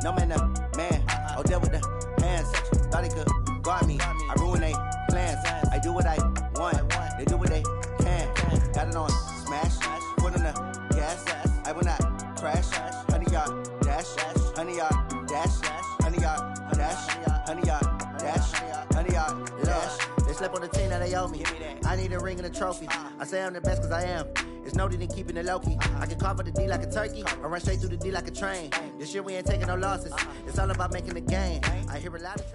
No man, man. Odell with the hands. Thought he could guard me. I ruin they plans. I do what I want. They do what they can. Got it on smash. Put in the gas. I will not crash. 100-yard dash. 100-yard dash. 100-yard dash. 100-yard dash. 100-yard dash. They slept on the team that they owe me. I need a ring and a trophy. I say I'm the best cause I am. It's noted in keeping it low-key. I can carve up the D like a turkey, or run straight through the D like a train. This year we ain't taking no losses. It's all about making the game. I hear a lot of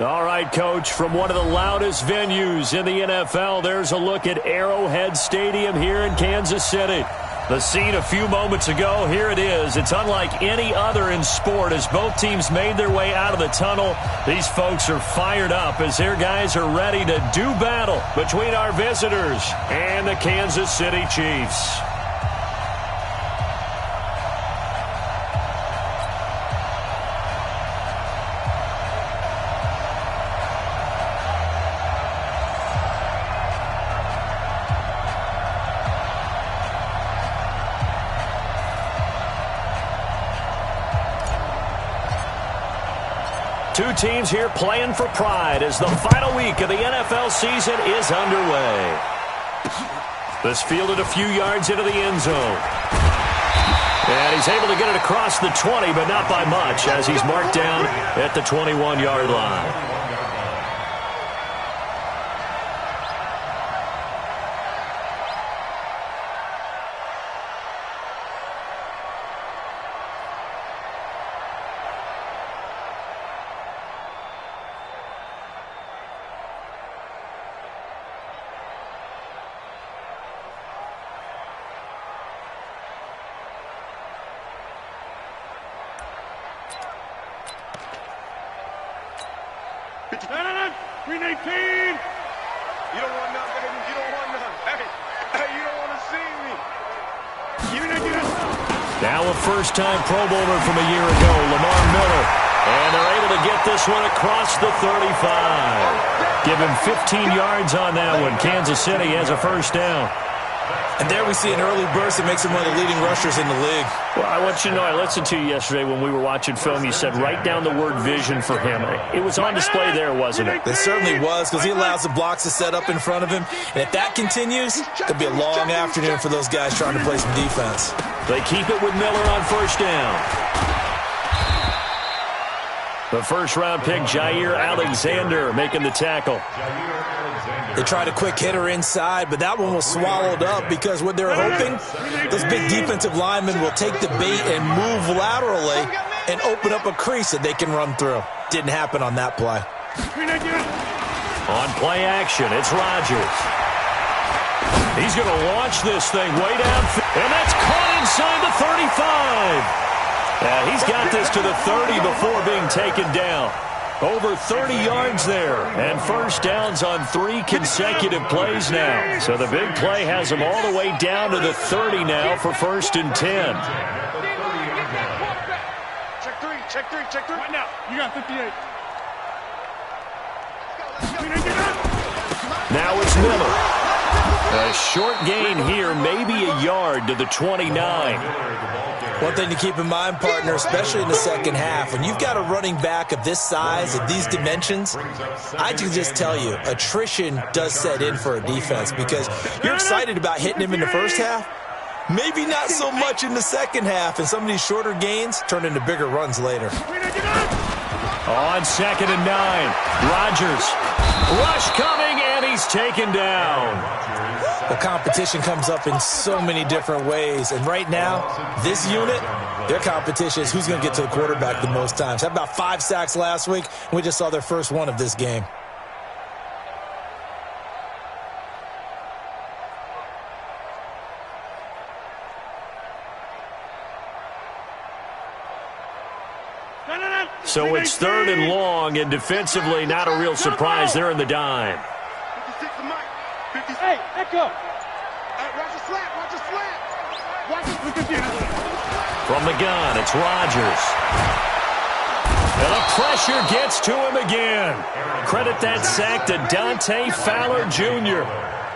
All right, Coach, from one of the loudest venues in the NFL, there's a look at Arrowhead Stadium here in Kansas City. The scene a few moments ago, here it is. It's unlike any other in sport as both teams made their way out of the tunnel. These folks are fired up as their guys are ready to do battle between our visitors and the Kansas City Chiefs. Two teams here playing for pride as the final week of the NFL season is underway. This fielded a few yards into the end zone. And he's able to get it across the 20, but not by much as he's marked down at the 21-yard line. Green 18! You don't want none, baby. You don't want none. Hey, you don't want to see me. Now a first-time Pro Bowler from a year ago, Lamar Miller. And they're able to get this one across the 35. Give him 15 yards on that one. Kansas City has a first down. And there we see an early burst that makes him one of the leading rushers in the league. Well, I want you to know, I listened to you yesterday when we were watching film. You said write down the word vision for him. It was on display there, wasn't it? It certainly was, because he allows the blocks to set up in front of him. And if that continues, it could be a long afternoon for those guys trying to play some defense. They keep it with Miller on first down. The first-round pick, Jair Alexander, making the tackle. They tried a quick hitter inside, but that one was swallowed up because what they're hoping, those big defensive linemen will take the bait and move laterally and open up a crease that they can run through. Didn't happen on that play. On play action, it's Rodgers. He's going to launch this thing way downfield, and that's caught inside the 35. He's got this to the 30 before being taken down. Over 30 yards there, and first downs on 3 consecutive plays now. So the big play has him all the way down to the 30 now for first and 10. Check three. Right now, you got 58. Now it's Miller. A short gain here, maybe a yard to the 29. One thing to keep in mind, partner, especially in the second half, when you've got a running back of this size, of these dimensions, I can just tell you, attrition does set in for a defense because you're excited about hitting him in the first half, maybe not so much in the second half, and some of these shorter gains turn into bigger runs later. On second and 9, Rodgers. Rush coming, and he's taken down. Well, competition comes up in so many different ways. And right now, this unit, their competition is who's going to get to the quarterback the most times. Had about 5 sacks last week, and we just saw their first one of this game. So it's third and long, and defensively, not a real surprise. They're in the dime. Hey, Echo. Watch the slant. From the gun, it's Rodgers. And the pressure gets to him again. Credit that sack to Dante Fowler Jr.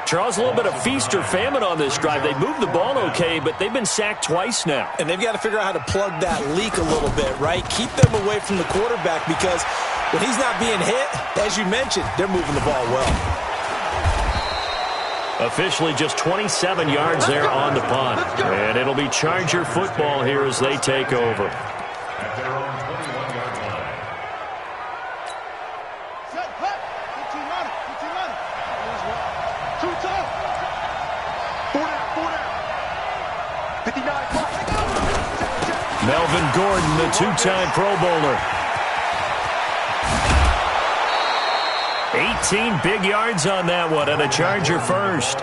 Charles, a little bit of feast or famine on this drive. They moved the ball okay, but they've been sacked twice now. And they've got to figure out how to plug that leak a little bit, right? Keep them away from the quarterback because when he's not being hit, as you mentioned, they're moving the ball well. Officially just 27 yards there on the punt. And it'll be Charger football here as they take over. Melvin Gordon, the two-time Pro Bowler. 18 big yards on that one, and a Charger first.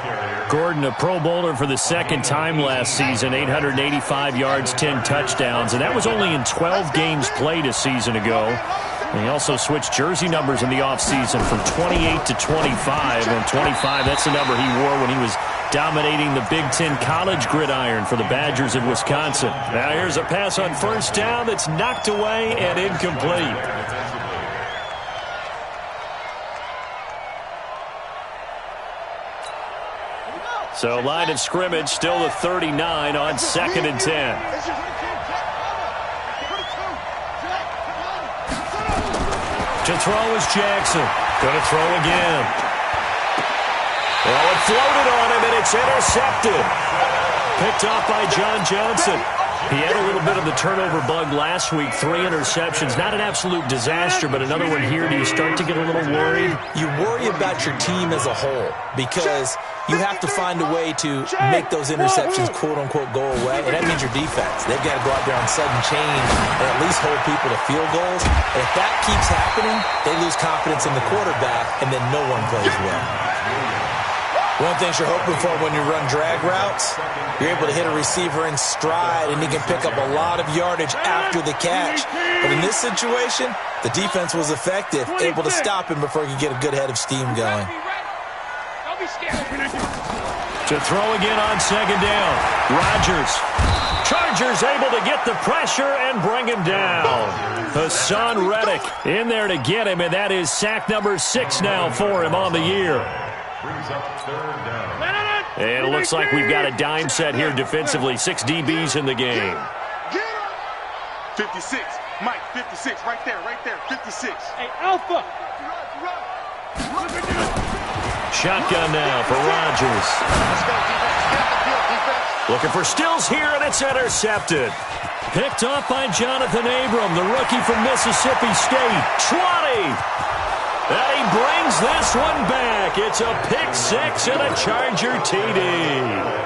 Gordon, a Pro Bowler for the second time last season, 885 yards, 10 touchdowns, and that was only in 12 games played a season ago. And he also switched jersey numbers in the offseason from 28 to 25, and 25, that's the number he wore when he was dominating the Big Ten college gridiron for the Badgers of Wisconsin. Now here's a pass on first down that's knocked away and incomplete. So line of scrimmage still the 39 on 2nd and 10. To throw is Jackson. Going to throw again. Well, it floated on him, and it's intercepted. Picked off by John Johnson. He had a little bit of the turnover bug last week, 3 interceptions. Not an absolute disaster, but another one here. Do you start to get a little worried? You worry about your team as a whole because you have to find a way to make those interceptions, quote-unquote, go away, and that means your defense. They've got to go out there on sudden change and at least hold people to field goals. And if that keeps happening, they lose confidence in the quarterback, and then no one plays well. One of the things you're hoping for when you run drag routes, you're able to hit a receiver in stride, and he can pick up a lot of yardage after the catch. But in this situation, the defense was effective, able to stop him before he could get a good head of steam going. To throw again on 2nd down. Rodgers. Chargers able to get the pressure and bring him down. Hassan Reddick in there to get him, and that is sack number 6 now for him on the year. And it looks like we've got a dime set here defensively. 6 DBs in the game. 56. Mike, 56. Right there, 56. Hey, Alpha. Shotgun now for Rodgers. Looking for Stills here, and it's intercepted. Picked off by Jonathan Abram, the rookie from Mississippi State. 20. And he brings this one back. It's a pick 6 and a Charger TD.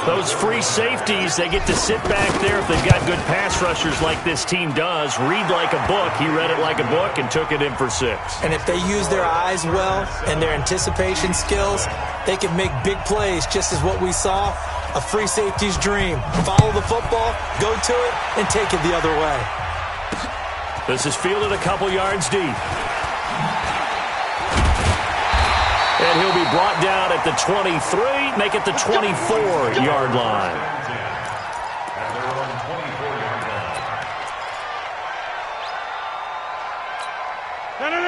Those free safeties, they get to sit back there if they've got good pass rushers like this team does. Read like a book. He read it like a book and took it in for 6. And if they use their eyes well and their anticipation skills, they can make big plays, just as what we saw, a free safety's dream. Follow the football, go to it, and take it the other way. This is fielded a couple yards deep. And he'll be brought down at the 23, make it the 24-yard line.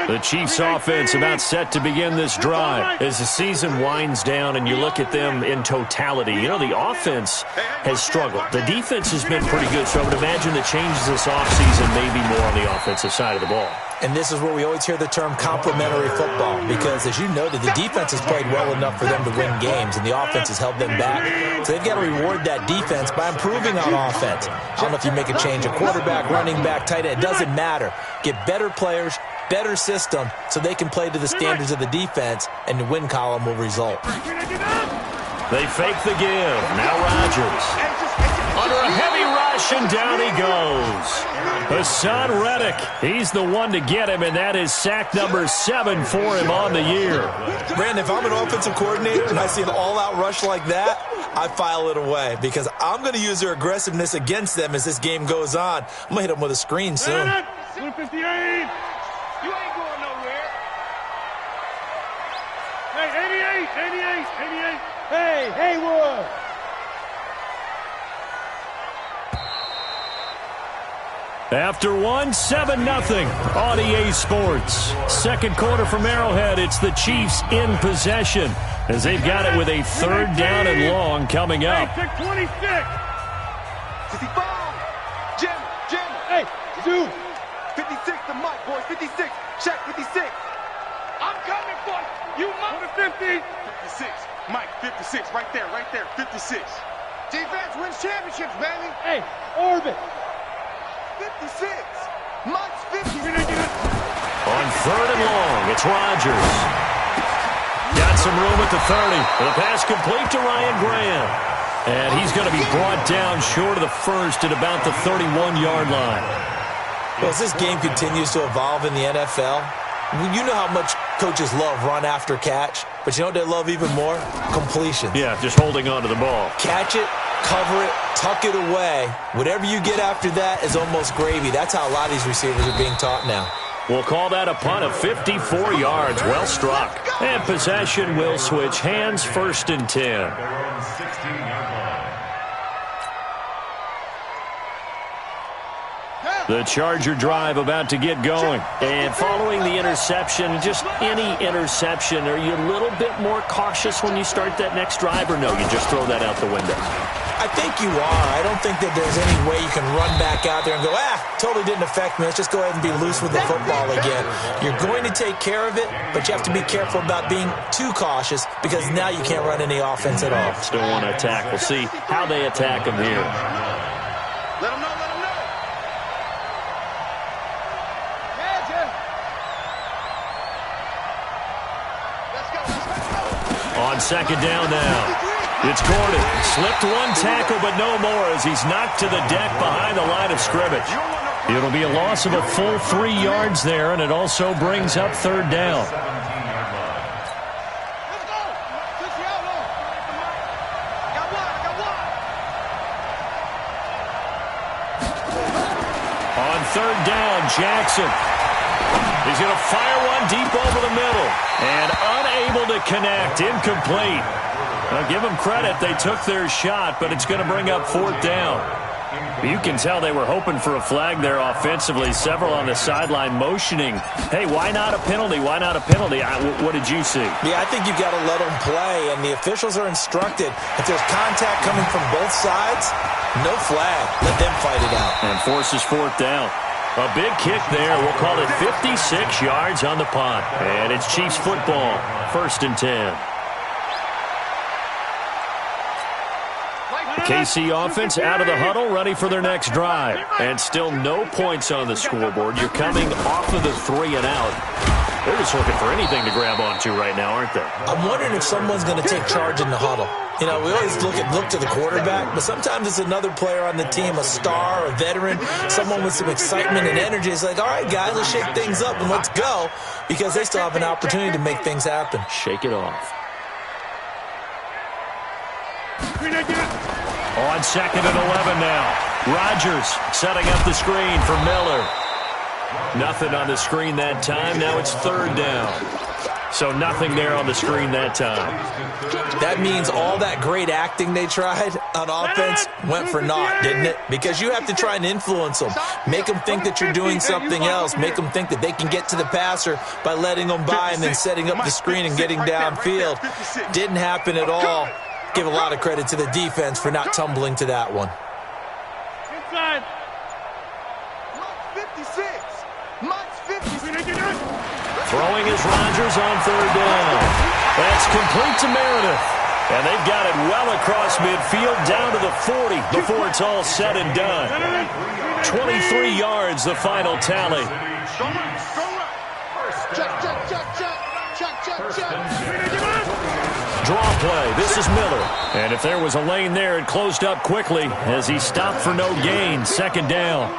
The Chiefs offense about set to begin this drive. As the season winds down and you look at them in totality, you know, the offense has struggled. The defense has been pretty good, so I would imagine the changes this offseason may be more on the offensive side of the ball. And this is where we always hear the term complementary football because, as you noted, the defense has played well enough for them to win games, and the offense has held them back. So they've got to reward that defense by improving on offense. I don't know if you make a change, a quarterback, running back, tight end, it doesn't matter. Get better players, better system, so they can play to the standards of the defense, and the win column will result. They fake the give. Now Rodgers. Under a heavy rush, and down he goes. Hassan Reddick, he's the one to get him, and that is sack number 7 for him on the year. Brandon, if I'm an offensive coordinator and I see an all-out rush like that, I file it away because I'm going to use their aggressiveness against them as this game goes on. I'm going to hit them with a screen soon. 158. You ain't going nowhere. Hey, 88. Hey, Haywood. After one, 7-0 on EA Sports. Second quarter from Arrowhead. It's the Chiefs in possession as they've got it with a third down and long coming up. Hey, 26. 55. Jim. Hey, dude. 56 to Mike, boys. 56. Check 56. I'm coming for you. You mother 50. 56. Mike, 56. Right there. 56. Defense wins championships, baby. Hey, orbit. 56. Mike's 50. On third and long, it's Rodgers. Got some room at the 30. The pass complete to Ryan Graham. And he's going to be brought down short of the first at about the 31-yard line. Well, as this game continues to evolve in the NFL, you know how much coaches love run after catch, but you know what they love even more? Completion. Yeah, just holding on to the ball. Catch it, cover it, tuck it away. Whatever you get after that is almost gravy. That's how a lot of these receivers are being taught now. We'll call that a punt of 54 yards. Well struck. And possession will switch hands, 1st and 10. The Charger drive about to get going. And following the interception, just any interception, are you a little bit more cautious when you start that next drive, or no, you just throw that out the window? I think you are. I don't think that there's any way you can run back out there and go, totally didn't affect me. Let's just go ahead and be loose with the football again. You're going to take care of it, but you have to be careful about being too cautious because now you can't run any offense at all. Still want to attack. We'll see how they attack them here. Let him know. On second down now. It's Gordon. Slipped one tackle, but no more as he's knocked to the deck behind the line of scrimmage. It'll be a loss of a full 3 yards there, and it also brings up third down. On third down, Jackson. He's going to fire one deep over the middle. And unable to connect. Incomplete. Now, give them credit. They took their shot, but it's going to bring up 4th down. You can tell they were hoping for a flag there offensively. Several on the sideline motioning, hey, why not a penalty? Why not a penalty? What did you see? Yeah, I think you've got to let them play, and the officials are instructed. If there's contact coming from both sides, no flag. Let them fight it out. And forces 4th down. A big kick there. We'll call it 56 yards on the punt. And it's Chiefs football. 1st and 10. The KC offense out of the huddle, ready for their next drive. And still no points on the scoreboard. You're coming off of the 3 and out. They're just looking for anything to grab onto right now, aren't they? I'm wondering if someone's going to take charge in the huddle. You know, we always look to the quarterback, but sometimes it's another player on the team, a star, a veteran, someone with some excitement and energy. It's like, all right, guys, let's shake things up and let's go, because they still have an opportunity to make things happen. Shake it off. On second and 11 now. Rodgers setting up the screen for Miller. Nothing on the screen that time. Now it's third down. So nothing there on the screen that time. That means all that great acting they tried on offense went for naught, didn't it? Because you have to try and influence them. Make them think that you're doing something else. Make them think that they can get to the passer by letting them by and then setting up the screen and getting downfield. Didn't happen at all. Give a lot of credit to the defense for not tumbling to that one. Inside. 56. Mike's 50. Throwing is Rodgers on third down. That's complete to Meredith. And they've got it well across midfield down to the 40 before it's all said and done. 23 yards, the final tally. Draw play. This is Miller. And if there was a lane there, it closed up quickly as he stopped for no gain. Second down.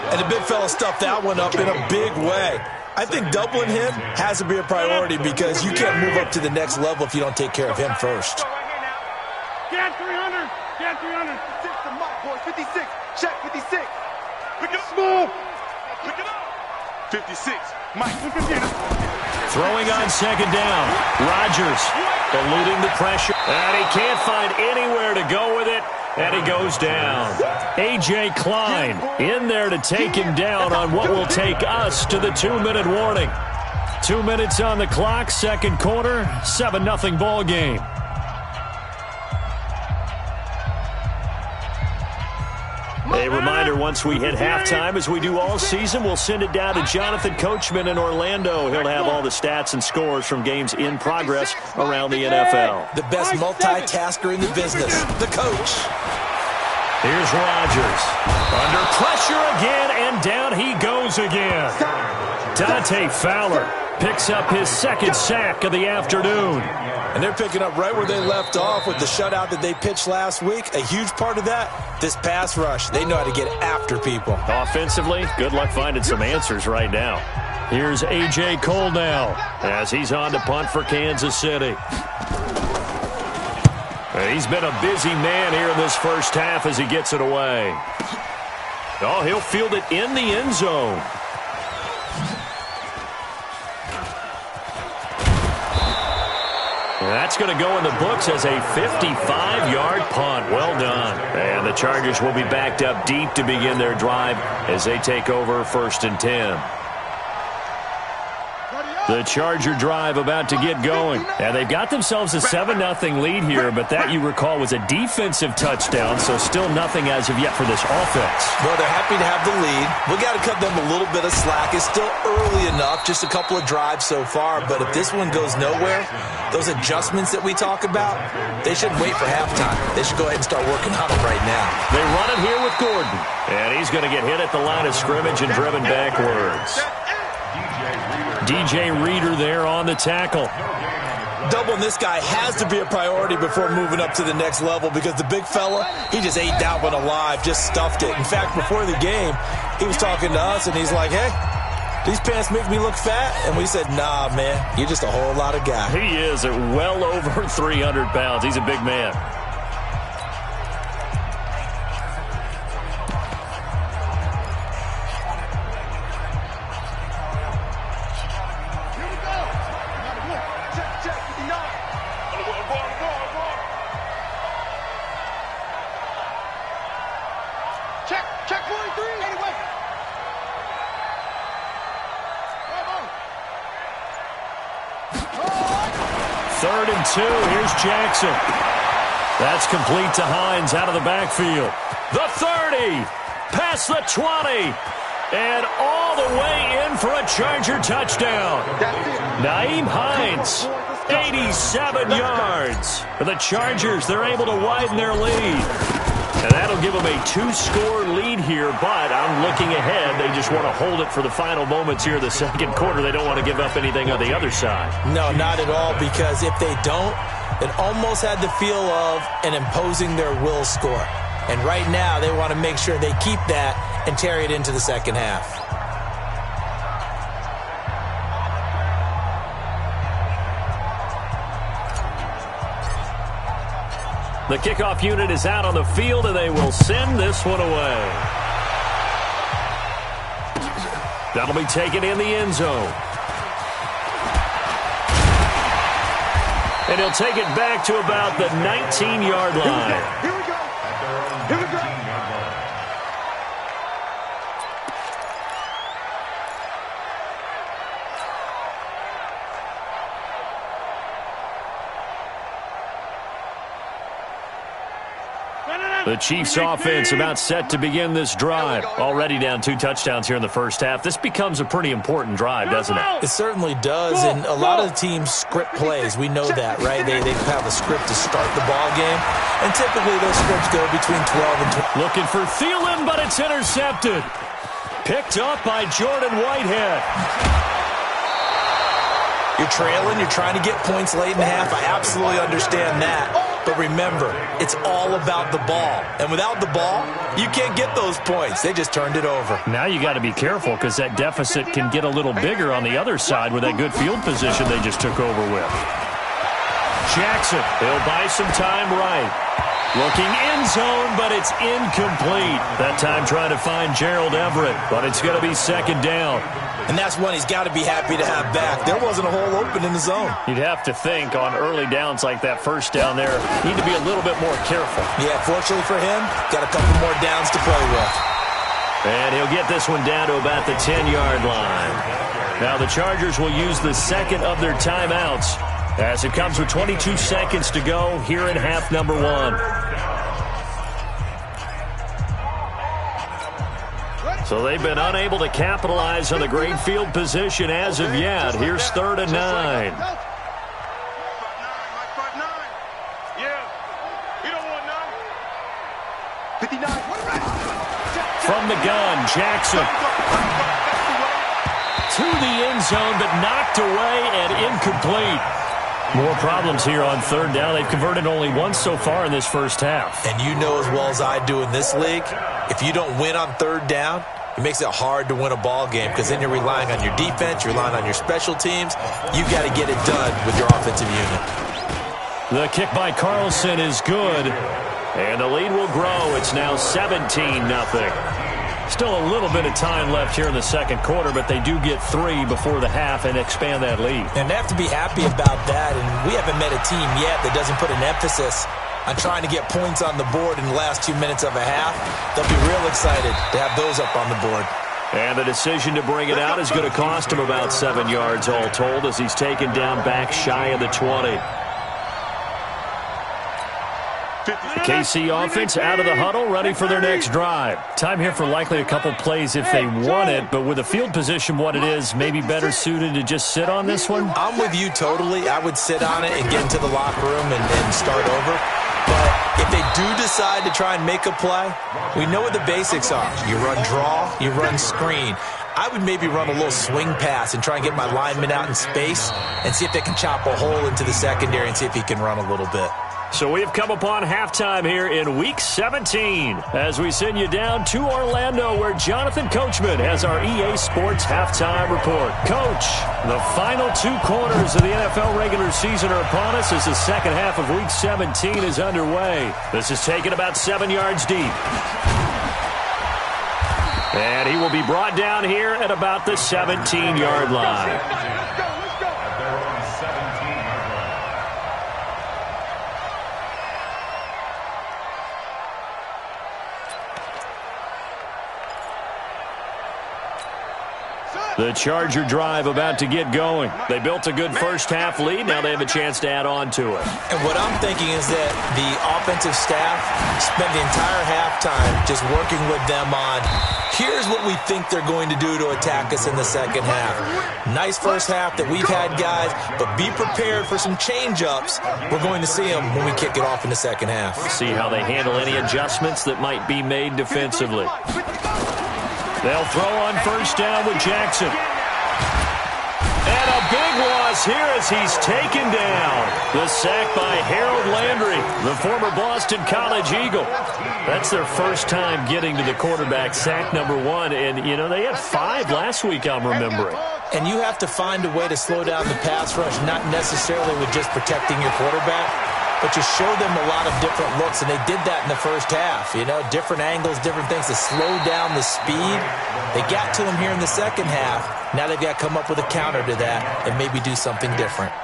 And the big fella stuffed that one up in a big way. I think doubling him has to be a priority because you can't move up to the next level if you don't take care of him first. Get 300. Get 300. 56 to Mike, boys. 56. Check 56. Pick it up. Small. Pick it up. 56. Mike. Throwing on second down. Rodgers eluding the pressure. And he can't find anywhere to go with it. And he goes down. A.J. Klein in there to take him down on what will take us to the 2-minute warning. 2 minutes on the clock, second quarter, 7-0 ball game. A reminder, once we hit halftime, as we do all season, we'll send it down to Jonathan Coachman in Orlando. He'll have all the stats and scores from games in progress around the NFL. The best multitasker in the business, the coach. Here's Rodgers. Under pressure again, and down he goes again. Dante Fowler picks up his second sack of the afternoon. And they're picking up right where they left off with the shutout that they pitched last week. A huge part of that, this pass rush. They know how to get after people. Offensively, good luck finding some answers right now. Here's A.J. Cole now as he's on to punt for Kansas City. He's been a busy man here in this first half as he gets it away. Oh, he'll field it in the end zone. That's going to go in the books as a 55-yard punt. Well done. And the Chargers will be backed up deep to begin their drive as they take over 1st and 10. The Charger drive about to get going. And they've got themselves a 7-0 lead here, but that, you recall, was a defensive touchdown, so still nothing as of yet for this offense. Well, they're happy to have the lead. We got to cut them a little bit of slack. It's still early enough, just a couple of drives so far, but if this one goes nowhere, those adjustments that we talk about, they shouldn't wait for halftime. They should go ahead and start working on them right now. They run it here with Gordon, and he's going to get hit at the line of scrimmage and driven backwards. DJ Reader there on the tackle. Doubling this guy has to be a priority before moving up to the next level because the big fella, he just ate that one alive, just stuffed it. In fact, before the game, he was talking to us, and he's like, hey, these pants make me look fat? And we said, nah, man, you're just a whole lot of guy. He is at well over 300 pounds. He's a big man. Check 43. Anyway. 3rd and 2. Here's Jackson. That's complete to Hines out of the backfield. The 30. Past the 20. And all the way in for a Charger touchdown. Nyheim Hines, 87 yards. For the Chargers, they're able to widen their lead. And that'll give them a 2-score lead here, but I'm looking ahead. They just want to hold it for the final moments here in the second quarter. They don't want to give up anything on the other side. No, not at all, because if they don't, it almost had the feel of an imposing their will score. And right now, they want to make sure they keep that and carry it into the second half. The kickoff unit is out on the field, and they will send this one away. That'll be taken in the end zone. And he'll take it back to about the 19-yard line. Here we go. Here we go. The Chiefs offense about set to begin this drive. Already down 2 touchdowns here in the first half. This becomes a pretty important drive, doesn't it? It certainly does, and a lot of the teams script plays. We know that, right? They have a script to start the ball game, and typically those scripts go between 12 and 20. Looking for Thielen, but it's intercepted. Picked up by Jordan Whitehead. You're trailing, you're trying to get points late in the half. I absolutely understand that. But remember, it's all about the ball. And without the ball, you can't get those points. They just turned it over. Now you got to be careful because that deficit can get a little bigger on the other side with that good field position they just took over with. Jackson, he'll buy some time right. Looking end zone, but it's incomplete. That time trying to find Gerald Everett, but it's going to be second down. And that's one he's got to be happy to have back. There wasn't a hole open in the zone. You'd have to think on early downs like that first down there, need to be a little bit more careful. Yeah, fortunately for him, got a couple more downs to play with. And he'll get this one down to about the 10-yard line. Now the Chargers will use the second of their timeouts as it comes with 22 seconds to go here in half number one. So they've been unable to capitalize on the great field position as of yet. Here's 3rd and 9. Yeah. We don't want none. 59. From the gun, Jackson. To the end zone, but knocked away and incomplete. More problems here on 3rd down. They've converted only once so far in this first half. And you know as well as I do in this league, if you don't win on 3rd down, it makes it hard to win a ball game because then you're relying on your defense, you're relying on your special teams. You've got to get it done with your offensive unit. The kick by Carlson is good, and the lead will grow. It's now 17-0. Still a little bit of time left here in the second quarter, but they do get 3 before the half and expand that lead. And they have to be happy about that, and we haven't met a team yet that doesn't put an emphasis on trying to get points on the board in the last 2 minutes of a half. They'll be real excited to have those up on the board. And the decision to bring it out is going to cost him about 7 yards all told as he's taken down back shy of the 20. The KC offense out of the huddle, ready for their next drive. Time here for likely a couple plays if they want it, but with the field position what it is, maybe better suited to just sit on this one? I'm with you totally. I would sit on it and get into the locker room and start over. But if they do decide to try and make a play, we know what the basics are. You run draw, you run screen. I would maybe run a little swing pass and try and get my lineman out in space and see if they can chop a hole into the secondary and see if he can run a little bit. So we've come upon halftime here in Week 17 as we send you down to Orlando where Jonathan Coachman has our EA Sports Halftime Report. Coach, the final 2 quarters of the NFL regular season are upon us as the second half of Week 17 is underway. This is taken about 7 yards deep. And he will be brought down here at about the 17-yard line. The Charger drive about to get going. They built a good first-half lead. Now they have a chance to add on to it. And what I'm thinking is that the offensive staff spent the entire halftime just working with them on, here's what we think they're going to do to attack us in the second half. Nice first half that we've had, guys, but be prepared for some change-ups. We're going to see them when we kick it off in the second half. See how they handle any adjustments that might be made defensively. They'll throw on first down with Jackson. And a big loss here as he's taken down. The sack by Harold Landry, the former Boston College Eagle. That's their first time getting to the quarterback, sack number 1. And, you know, they had 5 last week, I'm remembering. And you have to find a way to slow down the pass rush, not necessarily with just protecting your quarterback, but you show them a lot of different looks, and they did that in the first half. You know, different angles, different things to slow down the speed. They got to him here in the second half. Now they've got to come up with a counter to that and maybe do something different.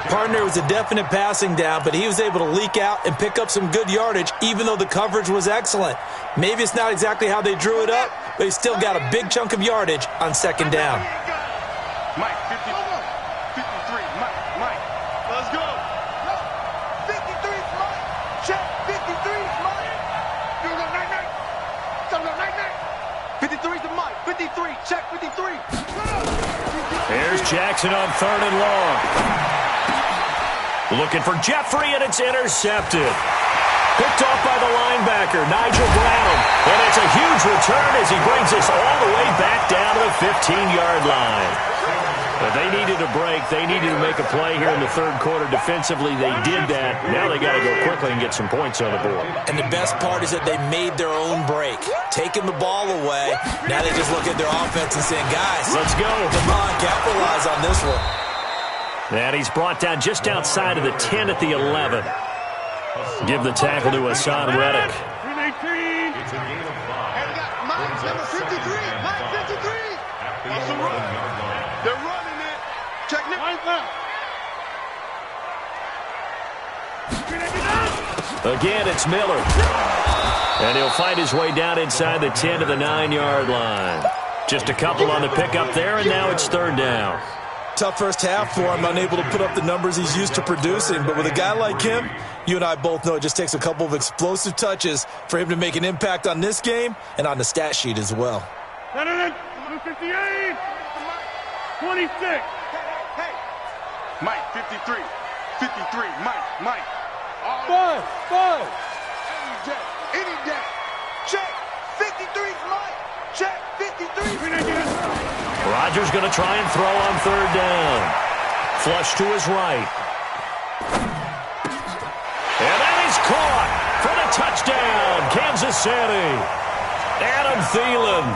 Partner was a definite passing down, but he was able to leak out and pick up some good yardage, even though the coverage was excellent. Maybe it's not exactly how they drew it up, but he still got a big chunk of yardage on second down. Mike, 53, Mike. Let's go. 53 is Mike. Check, 53 is Mike. You go night-night. Come on, night-night. 53 is the Mike. 53, check 53. There's Jackson on 3rd and long. Looking for Jeffrey, and it's intercepted. Picked off by the linebacker, Nigel Brown. And it's a huge return as he brings us all the way back down to the 15-yard line. But they needed a break. They needed to make a play here in the third quarter defensively. They did that. Now they got to go quickly and get some points on the board. And the best part is that they made their own break, taking the ball away. Now they just look at their offense and saying, guys, let's go. Come on, capitalize on this one. And he's brought down just outside of the 10 at the 11. Give the tackle to Hassan Reddick. Win 18. And we got Mike, number 53. Mike, 53. That's a run. They're running it. Check now. Again, it's Miller. And he'll find his way down inside the 10 to the 9-yard line. Just a couple on the pickup there, and now it's third down. Tough first half for him, unable to put up the numbers he's used to producing. But with a guy like him, you and I both know it just takes a couple of explosive touches for him to make an impact on this game and on the stat sheet as well. 58. 26. Hey. Mike, 53. 53. Mike. Five. Any day. Check. 53's Mike. Check. 53. Rodgers going to try and throw on third down. Flush to his right. And that is caught for the touchdown, Kansas City. Adam Thielen,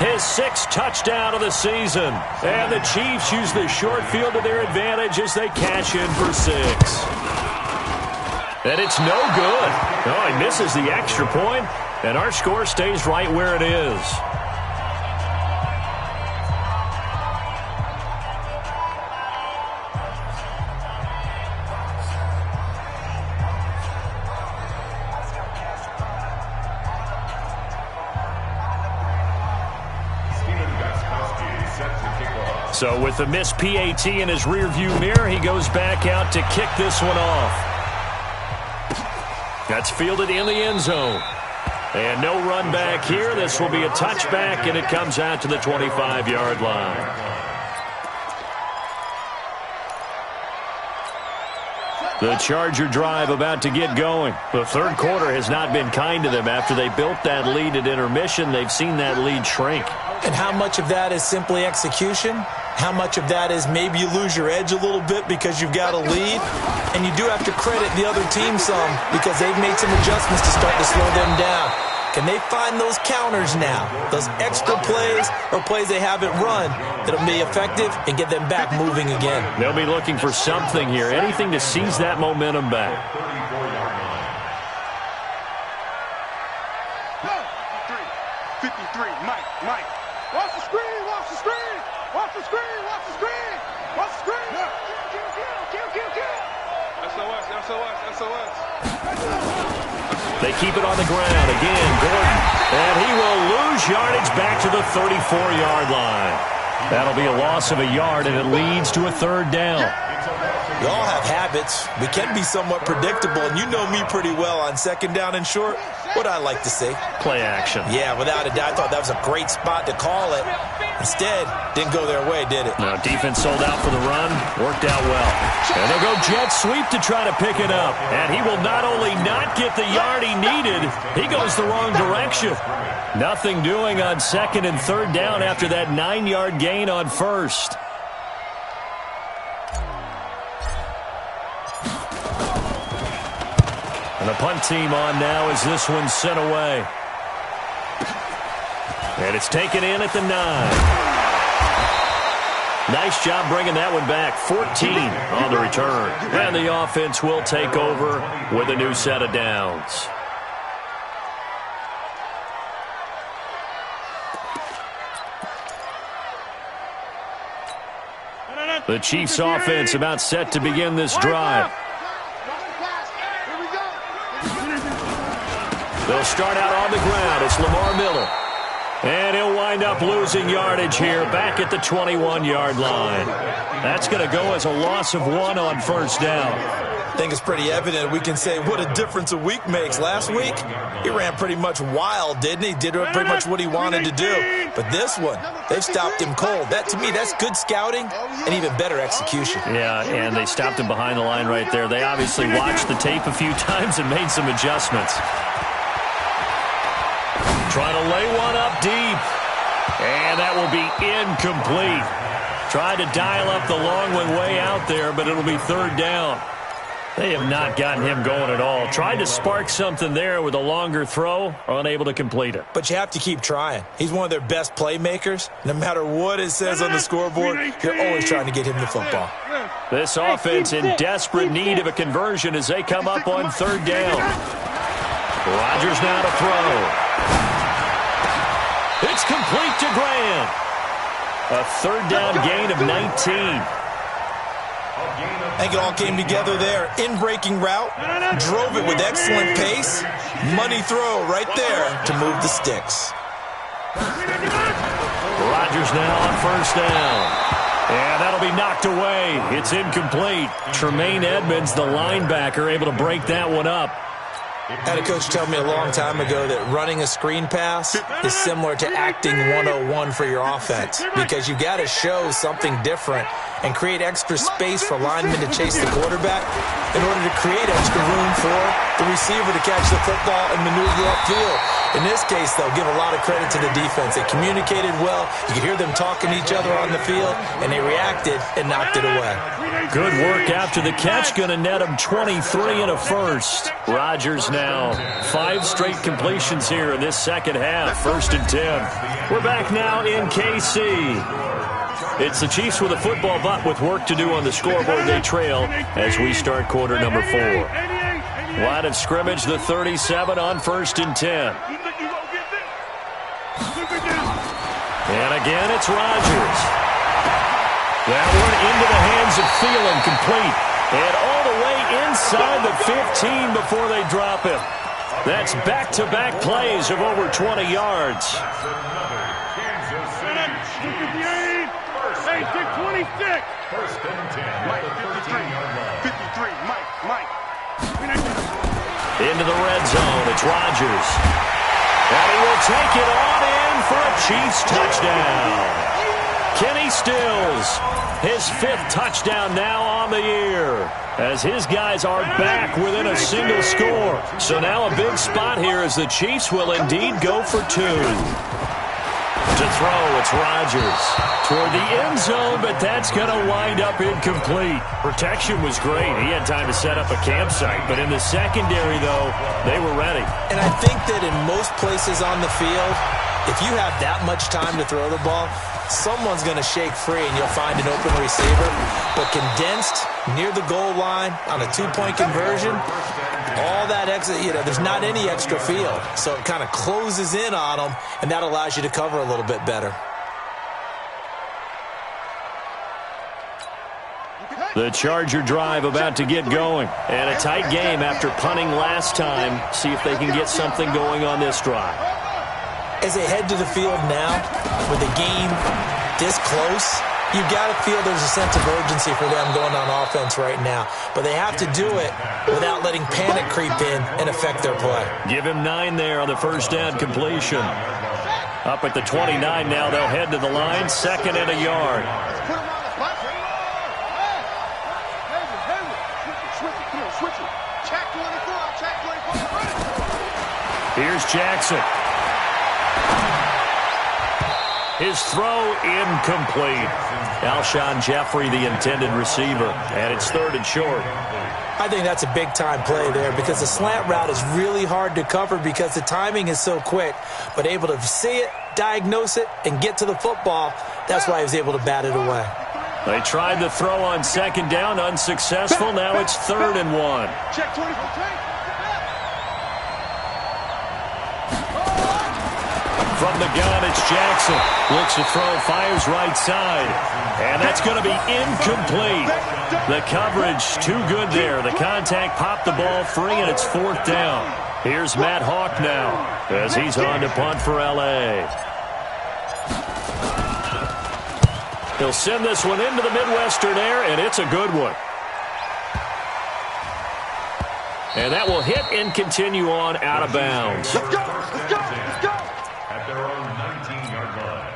his 6th touchdown of the season. And the Chiefs use the short field to their advantage as they cash in for 6. And it's no good. Oh, he misses the extra point, and our score stays right where it is. So with the missed PAT in his rearview mirror, he goes back out to kick this one off. That's fielded in the end zone. And no run back here. This will be a touchback, and it comes out to the 25-yard line. The Charger drive about to get going. The third quarter has not been kind to them. After they built that lead at intermission, they've seen that lead shrink. And how much of that is simply execution? How much of that is maybe you lose your edge a little bit because you've got a lead? And you do have to credit the other team some because they've made some adjustments to start to slow them down. Can they find those counters now, those extra plays or plays they haven't run that'll be effective and get them back moving again? They'll be looking for something here, anything to seize that momentum back. 53, Mike. Watch the screen. Watch the screen. SOS. They keep it on the ground. Again, Gordon. And he will lose yardage back to the 34-yard line. That'll be a loss of a yard, and it leads to a third down. We all have habits. We can be somewhat predictable, and you know me pretty well on second down and short. What I like to say? Play action. Yeah, without a doubt. I thought that was a great spot to call it. Instead, didn't go their way, did it? Now, defense sold out for the run. Worked out well. And they'll go jet sweep to try to pick it up. And he will not only not get the yard he needed, he goes the wrong direction. Nothing doing on second and third down after that 9-yard gain on first. And the punt team on now as this one's sent away. And it's taken in at the 9. Nice job bringing that one back. 14 on the return. And the offense will take over with a new set of downs. The Chiefs offense about set to begin this drive. They'll start out on the ground. It's Lamar Miller. And he'll wind up losing yardage here back at the 21-yard line. That's going to go as a loss of 1 on first down. I think it's pretty evident. We can say what a difference a week makes. Last week, he ran pretty much wild, didn't he? Did pretty much what he wanted to do. But this one, they've stopped him cold. That, to me, that's good scouting and even better execution. Yeah, and they stopped him behind the line right there. They obviously watched the tape a few times and made some adjustments. Trying to lay one up deep. And that will be incomplete. Tried to dial up the long one way out there, but it'll be third down. They have not gotten him going at all. Tried to spark something there with a longer throw, unable to complete it. But you have to keep trying. He's one of their best playmakers. No matter what it says on the scoreboard, you're always trying to get him the football. This offense in desperate need of a conversion as they come up on third down. Rodgers now to throw. It's complete to Graham. A third down gain of 19. I think it all came together there. In-breaking route, drove it with excellent pace. Money throw right there to move the sticks. Rodgers now on first down. And that'll be knocked away. It's incomplete. Tremaine Edmonds, the linebacker, able to break that one up. I had a coach tell me a long time ago that running a screen pass is similar to acting 101 for your offense, because you got to show something different and create extra space for linemen to chase the quarterback in order to create extra room for the receiver to catch the football and maneuver upfield. In this case, though, give a lot of credit to the defense. They communicated well. You could hear them talking to each other on the field, and they reacted and knocked it away. Good work after the catch. Going to net him 23 and a first. Rodgers now 5 straight completions here in this second half. 1st and 10. We're back now in KC. It's the Chiefs with a football, but with work to do on the scoreboard. They trail as we start quarter number 4. Line of scrimmage, the 37 on 1st and 10. And again, it's Rodgers. That one into the hands of Thielen, complete. And all the way inside the 15 before they drop him. That's back-to-back plays of over 20 yards. Hey, 26. 1st and 10. Mike, 53. Mike. Into the red zone, it's Rodgers. And he will take it on in for a Chiefs touchdown. Kenny Stills, his 5th touchdown now on the year, as his guys are back within a single score. So now a big spot here as the Chiefs will indeed go for 2. To throw, it's Rodgers toward the end zone, but that's going to wind up incomplete. Protection was great. He had time to set up a campsite, but in the secondary, though, they were ready. And I think that in most places on the field, if you have that much time to throw the ball, someone's going to shake free and you'll find an open receiver. But condensed near the goal line on a 2-point conversion, all that extra, there's not any extra field. So it kind of closes in on them, and that allows you to cover a little bit better. The Charger drive about to get going. And a tight game after punting last time. See if they can get something going on this drive. As they head to the field now, with the game this close, you've got to feel there's a sense of urgency for them going on offense right now. But they have to do it without letting panic creep in and affect their play. Give him 9 there on the first down completion. Up at the 29 now, they'll head to the line, 2nd and a yard. Here's Jackson. His throw incomplete. Alshon Jeffrey, the intended receiver, and it's 3rd and short. I think that's a big-time play there because the slant route is really hard to cover because the timing is so quick. But able to see it, diagnose it, and get to the football, that's why he was able to bat it away. They tried the throw on 2nd down, unsuccessful. Now it's 3rd and 1. Check 24. From the gun, it's Jackson. Looks to throw, fires right side. And that's going to be incomplete. The coverage too good there. The contact popped the ball free, and it's 4th down. Here's Matt Hawk now as he's on to punt for L.A. He'll send this one into the Midwestern air, and it's a good one. And that will hit and continue on out of bounds. Let's go. At their own 19-yard line.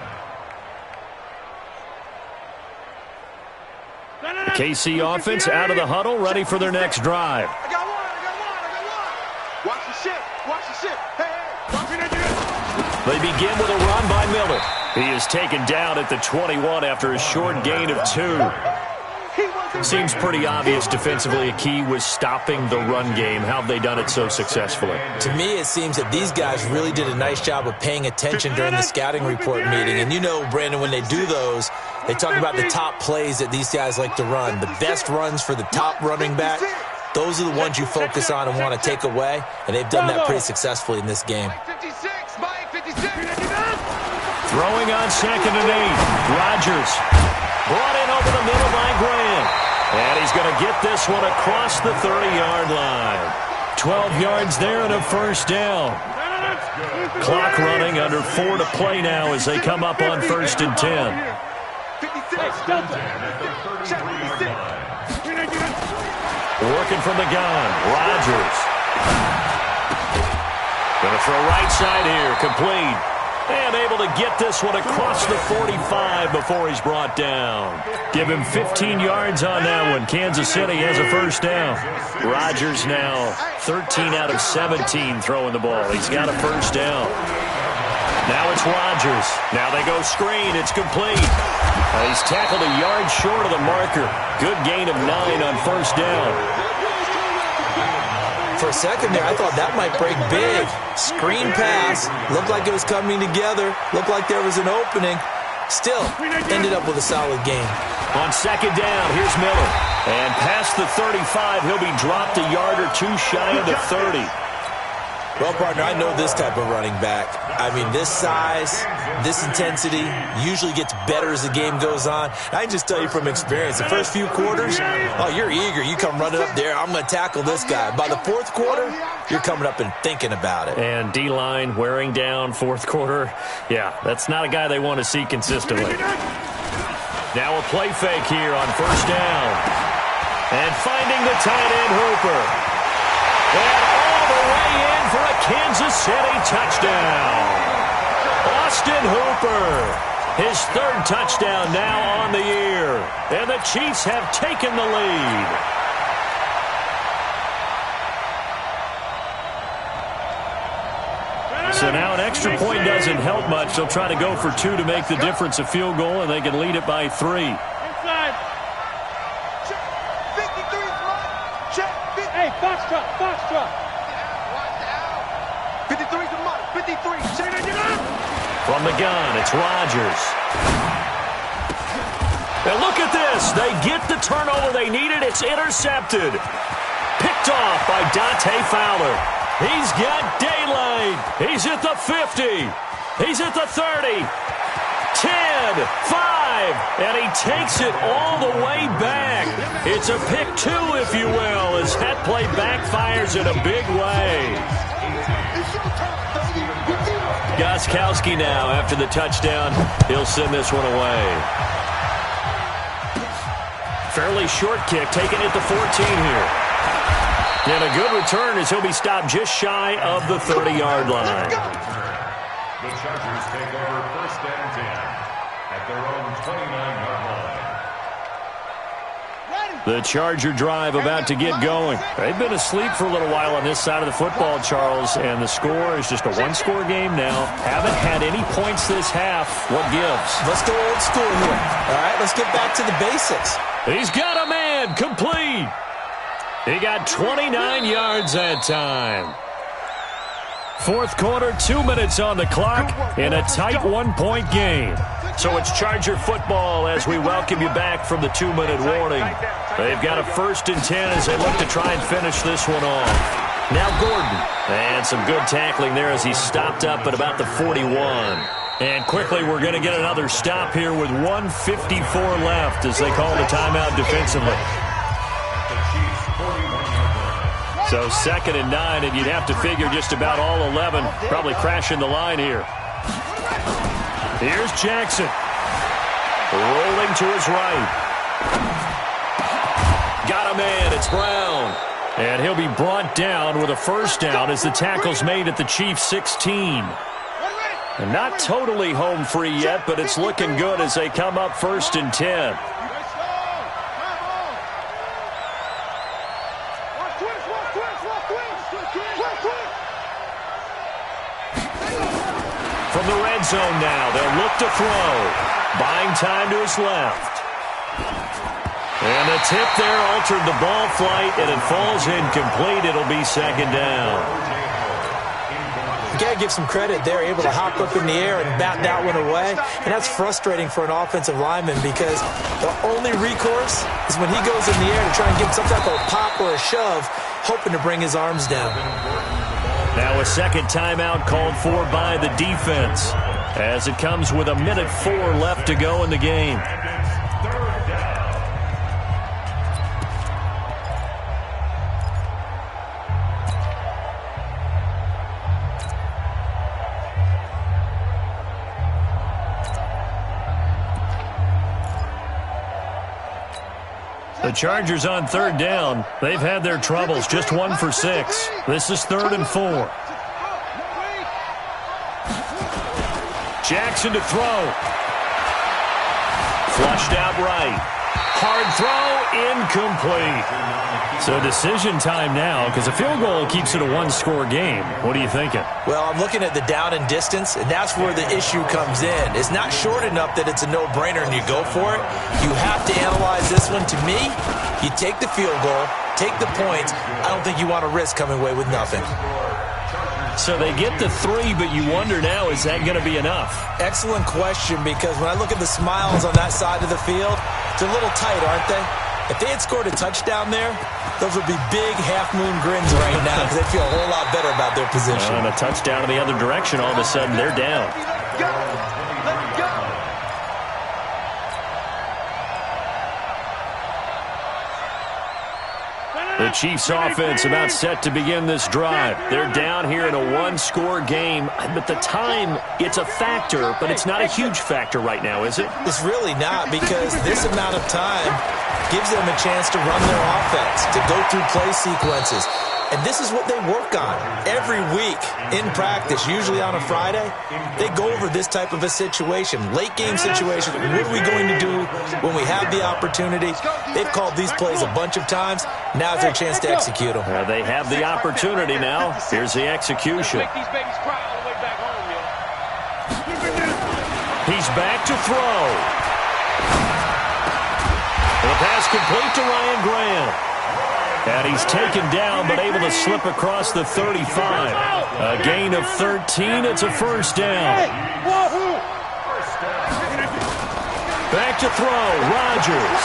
The KC offense out of the huddle, ready for their next drive. I got one. Watch the shit. Hey. They begin with a run by Miller. He is taken down at the 21 after a short gain of 2. Seems pretty obvious defensively a key was stopping the run game. How have they done it so successfully? To me, it seems that these guys really did a nice job of paying attention during the scouting report meeting. And you know, Brandon, when they do those, they talk about the top plays that these guys like to run. The best runs for the top running back, those are the ones you focus on and want to take away. And they've done that pretty successfully in this game. Throwing on 2nd and 8. Rodgers brought in over the middle by Graham. And he's going to get this one across the 30-yard line. 12 yards there and a first down. Clock running, under 4 to play now as they come up on 1st and 10. Working from the gun, Rodgers. Going to throw right side here, complete. And able to get this one across the 45 before he's brought down. Give him 15 yards on that one. Kansas City has a first down. Rodgers now 13 out of 17 throwing the ball. He's got a first down. Now it's Rodgers. Now they go screen. It's complete. He's tackled a yard short of the marker. Good gain of 9 on first down. For a second there, I thought that might break big. Screen pass. Looked like it was coming together. Looked like there was an opening. Still, ended up with a solid game. On 2nd down, here's Miller. And past the 35, he'll be dropped a yard or 2 shy of the 30. Well, partner, I know this type of running back. I mean, this size, this intensity usually gets better as the game goes on. I can just tell you from experience, the first few quarters, oh, you're eager. You come running up there, I'm going to tackle this guy. By the 4th quarter, you're coming up and thinking about it. And D-line wearing down 4th quarter. Yeah, that's not a guy they want to see consistently. Now a play fake here on first down. And finding the tight end, Hooper. And all the way in for a Kansas City touchdown. Austin Hooper, his 3rd touchdown now on the year. And the Chiefs have taken the lead. So now an extra point doesn't help much. They'll try to go for 2 to make the difference a field goal, and they can lead it by 3. Inside. Hey, Foxtrot, Foxtrot. 53's the mark. 53. From the gun, it's Rodgers. And look at this. They get the turnover they needed. It's intercepted. Picked off by Dante Fowler. He's got daylight. He's at the 50. He's at the 30. 10, 5, and he takes it all the way back. It's a pick 2, if you will, as that play backfires in a big way. Gostkowski now, after the touchdown, he'll send this one away. Fairly short kick, taking it to 14 here. And a good return as he'll be stopped just shy of the 30-yard line. The Chargers take over 1st and 10 at their own 29-yard line. The Charger drive about to get going. They've been asleep for a little while on this side of the football, Charles, and the score is just a 1-score game now. Haven't had any points this half. What gives? Let's go old school here. All right, let's get back to the basics. He's got a man, complete. He got 29 yards that time. 4th quarter, 2 minutes on the clock in a tight 1-point game. So it's Charger football as we welcome you back from the 2-minute warning. They've got a 1st and 10 as they look to try and finish this one off. Now Gordon. And some good tackling there as he stopped up at about the 41. And quickly we're going to get another stop here with 1:54 left as they call the timeout defensively. So 2nd and 9, and you'd have to figure just about all 11 probably crashing the line here. Here's Jackson. Rolling to his right. Got a man, it's Brown. And he'll be brought down with a first down as the tackle's made at the Chiefs' 16. And not totally home free yet, but it's looking good as they come up 1st and 10. From the red zone now, they'll look to throw. Buying time to his left. And the tip there altered the ball flight, and it falls incomplete. It'll be second down. You got to give some credit there, able to hop up in the air and bat that one away. And that's frustrating for an offensive lineman because the only recourse is when he goes in the air to try and get some type of pop or a shove, hoping to bring his arms down. Now a second timeout called for by the defense as it comes with 1:04 left to go in the game. The Chargers on third down. They've had their troubles, just 1 for 6. This is 3rd and 4. Jackson to throw. Flushed out right. Hard throw, incomplete. So decision time now, because a field goal keeps it a one-score game. What are you thinking? Well, I'm looking at the down and distance, and that's where the issue comes in. It's not short enough that it's a no-brainer and you go for it. You have to analyze this one. To me, you take the field goal, take the points. I don't think you want to risk coming away with nothing. So they get the 3, but you wonder now, is that going to be enough? Excellent question, because when I look at the smiles on that side of the field, they're a little tight, aren't they? If they had scored a touchdown there, those would be big half-moon grins right now because they feel a whole lot better about their position. And a touchdown in the other direction, all of a sudden they're down. Let's go. Let's go. The Chiefs offense about set to begin this drive. They're down here in a one-score game, but the time, it's a factor, but it's not a huge factor right now, is it? It's really not, because this amount of time gives them a chance to run their offense, to go through play sequences. And this is what they work on every week in practice, usually on a Friday. They go over this type of a situation, late game situation. What are we going to do when we have the opportunity? They've called these plays a bunch of times. Now's their chance to execute them. They have the opportunity now. Here's the execution. He's back to throw. The pass complete to Ryan Graham. And he's taken down, but able to slip across the 35. A gain of 13. It's a first down. Back to throw. Rodgers.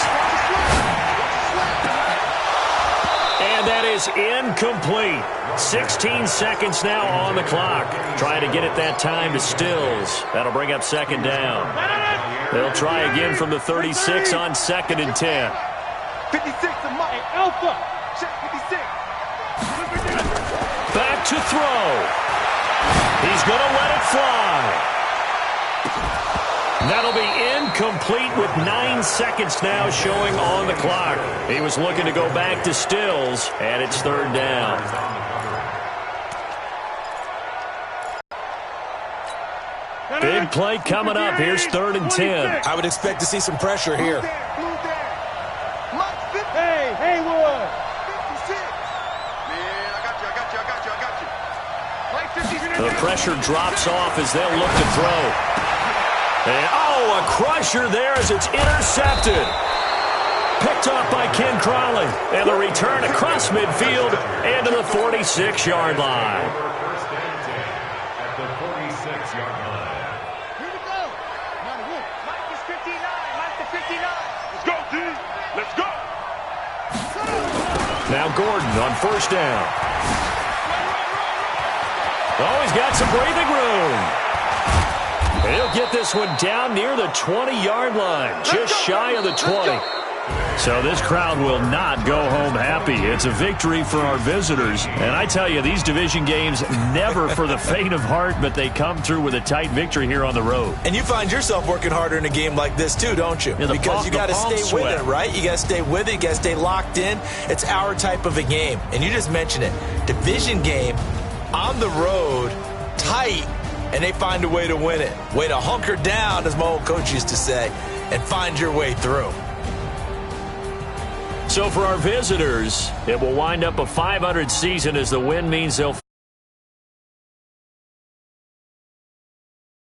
And that is incomplete. 16 seconds now on the clock. Trying to get it that time to Stills. That'll bring up second down. They'll try again from the 36 on 2nd and 10. 56 to Mike Alpha. Check 56. Back to throw. He's going to let it fly. That'll be incomplete with 9 seconds now showing on the clock. He was looking to go back to Stills, and it's 3rd down. Big play coming up. Here's 3rd and 10. I would expect to see some pressure here. Hey, Haywood. 56. Man, I got you. The pressure drops off as they'll look to throw. And, a crusher there as it's intercepted. Picked off by Ken Crawley. And the return across midfield and to the 46-yard line. First and 10 at the 46-yard line. Here we go. Mike is 59. Mike is 59. Let's go, T. Let's go. Now Gordon on first down. Oh, he's got some breathing room. And he'll get this one down near the 20-yard line, just shy of the 20. So this crowd will not go home happy. It's a victory for our visitors. And I tell you, these division games, never for the faint of heart, but they come through with a tight victory here on the road. And you find yourself working harder in a game like this too, don't you? Yeah, because you got to stay with it, right? You got to stay with it. You got to stay locked in. It's our type of a game. And you just mentioned it. Division game, on the road, tight, and they find a way to win it. Way to hunker down, as my old coach used to say, and find your way through. So for our visitors, it will wind up a .500 season as the win means they'll